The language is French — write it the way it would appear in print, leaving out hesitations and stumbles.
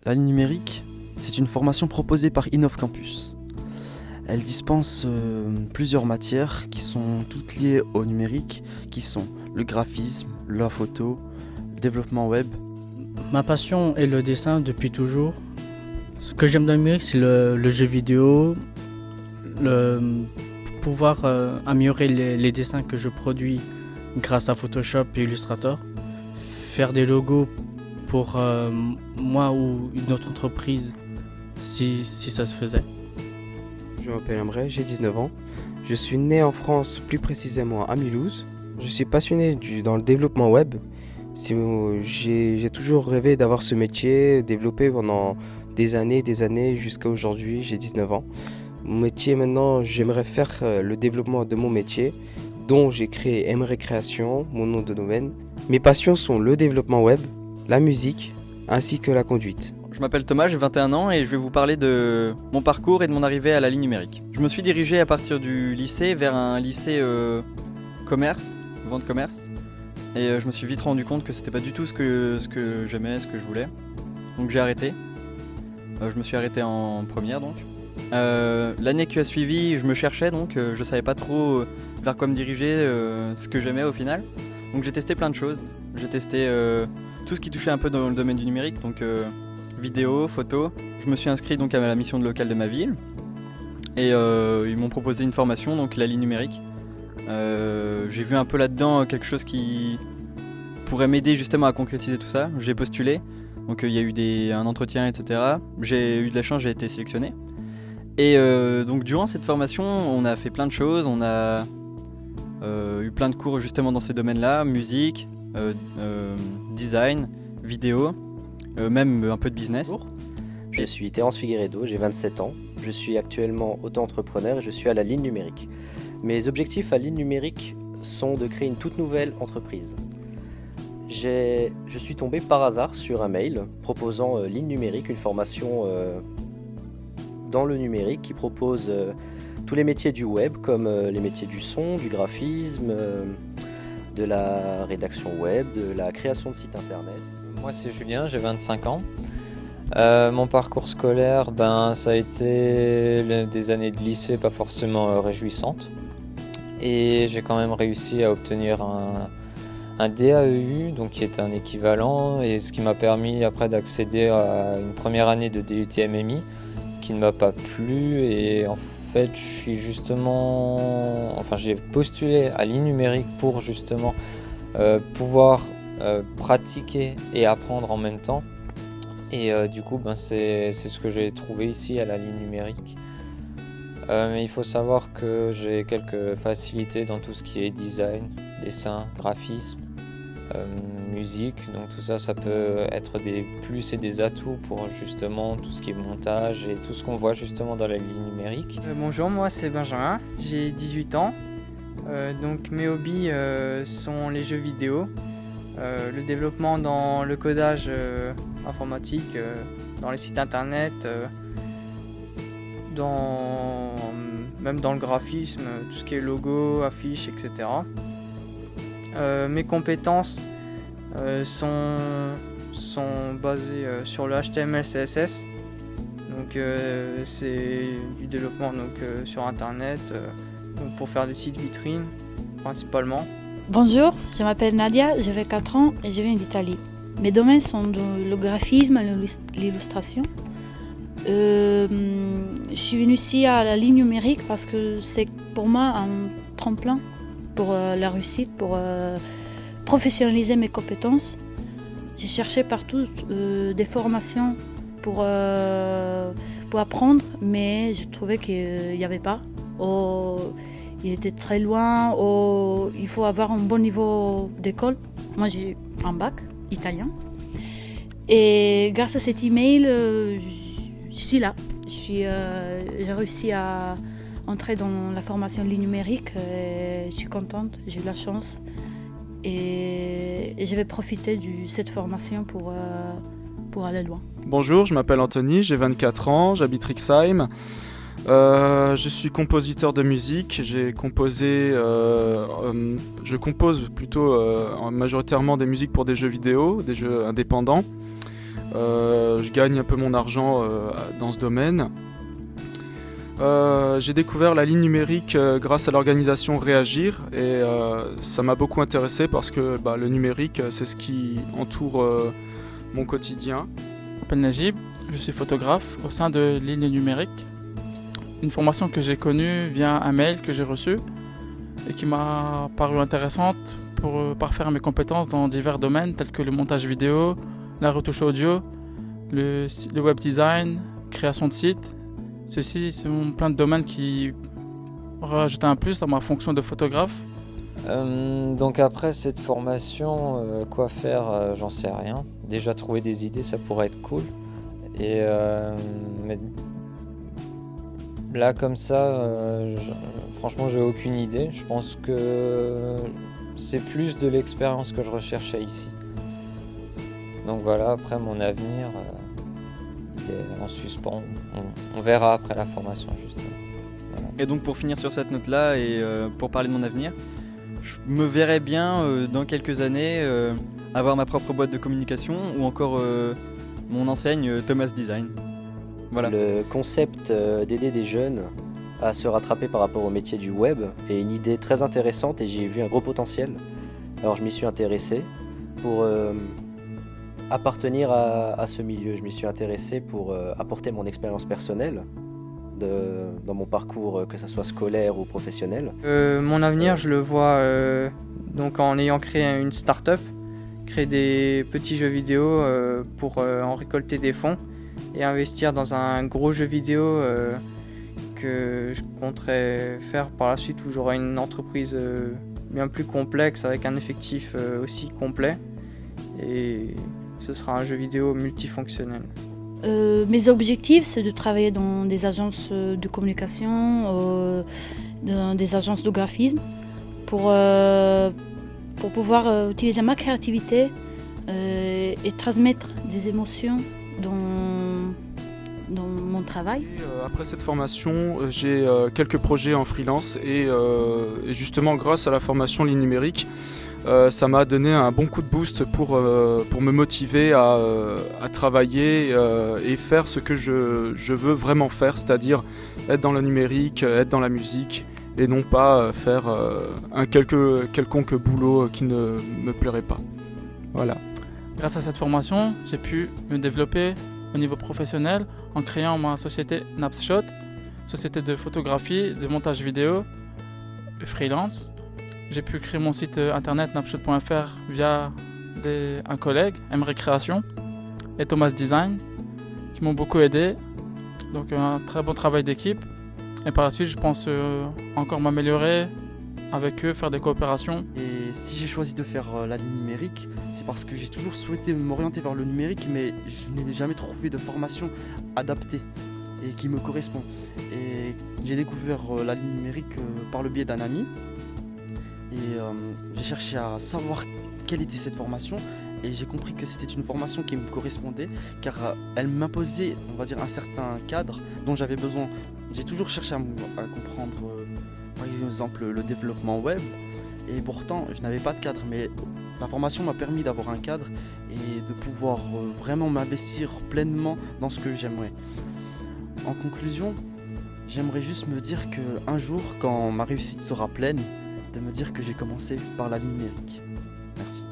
La ligne numérique, c'est une formation proposée par Innov Campus. Elle dispense plusieurs matières qui sont toutes liées au numérique, qui sont le graphisme, la photo, le développement web. Ma passion est le dessin depuis toujours. Ce que j'aime dans le numérique, c'est le jeu vidéo, pouvoir améliorer les dessins que je produis grâce à Photoshop et Illustrator, faire des logos pour moi ou une autre entreprise si ça se faisait. Je m'appelle Emre, j'ai 19 ans. Je suis né en France, plus précisément à Mulhouse. Je suis passionné dans le développement web. J'ai toujours rêvé d'avoir ce métier, développé pendant des années jusqu'à aujourd'hui. J'ai 19 ans. Mon métier maintenant, j'aimerais faire le développement de mon métier, dont j'ai créé Emre Création, mon nom de domaine. Mes passions sont le développement web, la musique, ainsi que la conduite. Je m'appelle Thomas, j'ai 21 ans et je vais vous parler de mon parcours et de mon arrivée à la ligne numérique. Je me suis dirigé à partir du lycée vers un lycée commerce, vente commerce. Et je me suis vite rendu compte que c'était pas du tout ce que j'aimais, ce que je voulais. Donc j'ai arrêté. Je me suis arrêté en première donc. L'année qui a suivi, je me cherchais donc je savais pas trop vers quoi me diriger, ce que j'aimais au final. Donc j'ai testé plein de choses. J'ai testé tout ce qui touchait un peu dans le domaine du numérique, donc vidéo, photo. Je me suis inscrit donc à la mission de locale de ma ville et ils m'ont proposé une formation, donc la ligne numérique. J'ai vu un peu là-dedans quelque chose qui pourrait m'aider justement à concrétiser tout ça. J'ai postulé, donc il y a eu un entretien, etc. J'ai eu de la chance, j'ai été sélectionné. Et donc durant cette formation, on a fait plein de choses. On a eu plein de cours justement dans ces domaines-là, musique, design, vidéo. Même un peu de business. Bonjour, je suis Terence Figueiredo, j'ai 27 ans. Je suis actuellement auto-entrepreneur et je suis à la ligne numérique. Mes objectifs à ligne numérique sont de créer une toute nouvelle entreprise. Je suis tombé par hasard sur un mail proposant ligne numérique, une formation dans le numérique qui propose tous les métiers du web comme les métiers du son, du graphisme, de la rédaction web, de la création de sites internet. Moi c'est Julien, j'ai 25 ans. Mon parcours scolaire, ça a été des années de lycée pas forcément réjouissantes. Et j'ai quand même réussi à obtenir un DAEU, donc qui est un équivalent, et ce qui m'a permis après d'accéder à une première année de DUT MMI qui ne m'a pas plu. Et en fait, j'ai postulé à ligne numérique pour justement pouvoir pratiquer et apprendre en même temps. Et du coup, c'est ce que j'ai trouvé ici à la ligne numérique. Mais il faut savoir que j'ai quelques facilités dans tout ce qui est design, dessin, graphisme, musique. Donc tout ça, ça peut être des plus et des atouts pour justement tout ce qui est montage et tout ce qu'on voit justement dans la ligne numérique. Bonjour, moi c'est Benjamin, j'ai 18 ans. Donc mes hobbies sont les jeux vidéo, le développement dans le codage informatique, dans les sites internet, même dans le graphisme, tout ce qui est logo, affiches, etc. Mes compétences sont basées sur le HTML, CSS. Donc c'est du développement sur internet, donc pour faire des sites vitrines principalement. Bonjour, je m'appelle Nadia, j'ai 4 ans et je viens d'Italie. Mes domaines sont le graphisme et l'illustration. Je suis venue ici à la ligne numérique parce que c'est pour moi un tremplin pour la réussite, pour professionnaliser mes compétences. J'ai cherché partout des formations pour apprendre, mais je trouvais qu'il n'y avait pas. Il était très loin, il faut avoir un bon niveau d'école. Moi j'ai un bac italien. Et grâce à cet email, je suis là. J'ai réussi à entrer dans la formation ligne numérique. Je suis contente, j'ai eu la chance. Et je vais profiter de cette formation pour aller loin. Bonjour, je m'appelle Anthony, j'ai 24 ans, j'habite Rixheim. Je suis compositeur de musique. Je compose plutôt majoritairement des musiques pour des jeux vidéo, des jeux indépendants. Je gagne un peu mon argent dans ce domaine. J'ai découvert la ligne numérique grâce à l'organisation Réagir et ça m'a beaucoup intéressé parce que le numérique c'est ce qui entoure mon quotidien. Je m'appelle Najib, je suis photographe au sein de Ligne Numérique. Une formation que j'ai connue via un mail que j'ai reçu et qui m'a paru intéressante pour parfaire mes compétences dans divers domaines tels que le montage vidéo, la retouche audio, le web design, création de sites. Ceux-ci sont plein de domaines qui rajoutent un plus à ma fonction de photographe. Donc après cette formation, quoi faire, j'en sais rien. Déjà trouver des idées, ça pourrait être cool. Et mais là comme ça, franchement j'ai aucune idée. Je pense que c'est plus de l'expérience que je recherchais ici. Donc voilà, après mon avenir, il est en suspens. On verra après la formation justement. Voilà. Et donc pour finir sur cette note-là et pour parler de mon avenir, je me verrais bien dans quelques années avoir ma propre boîte de communication ou encore mon enseigne Thomas Design. Voilà. Le concept d'aider des jeunes à se rattraper par rapport au métier du web est une idée très intéressante et j'y ai vu un gros potentiel. Alors je m'y suis intéressé pour appartenir à ce milieu. Je m'y suis intéressé pour apporter mon expérience personnelle dans mon parcours, que ce soit scolaire ou professionnel. Mon avenir, je le vois donc en ayant créé une start-up, créer des petits jeux vidéo pour en récolter des fonds et investir dans un gros jeu vidéo que je compterais faire par la suite où j'aurai une entreprise bien plus complexe avec un effectif aussi complet et ce sera un jeu vidéo multifonctionnel. Mes objectifs, c'est de travailler dans des agences de communication, dans des agences de graphisme, pour pouvoir utiliser ma créativité et transmettre des émotions dans mon travail. Et, après cette formation, j'ai quelques projets en freelance et justement grâce à la formation ligne numérique, ça m'a donné un bon coup de boost pour me motiver à travailler et faire ce que je veux vraiment faire, c'est-à-dire être dans le numérique, être dans la musique et non pas faire un quelconque boulot qui ne me plairait pas. Voilà. Grâce à cette formation, j'ai pu me développer au niveau professionnel en créant ma société Napshot, société de photographie, de montage vidéo, freelance. J'ai pu créer mon site internet napshot.fr via un collègue, Emre Création et Thomas Design, qui m'ont beaucoup aidé. Donc un très bon travail d'équipe. Et par la suite, je pense encore m'améliorer avec eux, faire des coopérations. Et si j'ai choisi de faire la ligne numérique, c'est parce que j'ai toujours souhaité m'orienter vers le numérique, mais je n'ai jamais trouvé de formation adaptée et qui me correspond. Et j'ai découvert la ligne numérique par le biais d'un ami. Et j'ai cherché à savoir quelle était cette formation et j'ai compris que c'était une formation qui me correspondait car elle m'imposait, on va dire, un certain cadre dont j'avais besoin. J'ai toujours cherché à comprendre par exemple le développement web et pourtant je n'avais pas de cadre, mais la formation m'a permis d'avoir un cadre et de pouvoir vraiment m'investir pleinement dans ce que j'aimerais. En conclusion, j'aimerais juste me dire qu'un jour, quand ma réussite sera pleine, de me dire que j'ai commencé par la ligne numérique. Merci.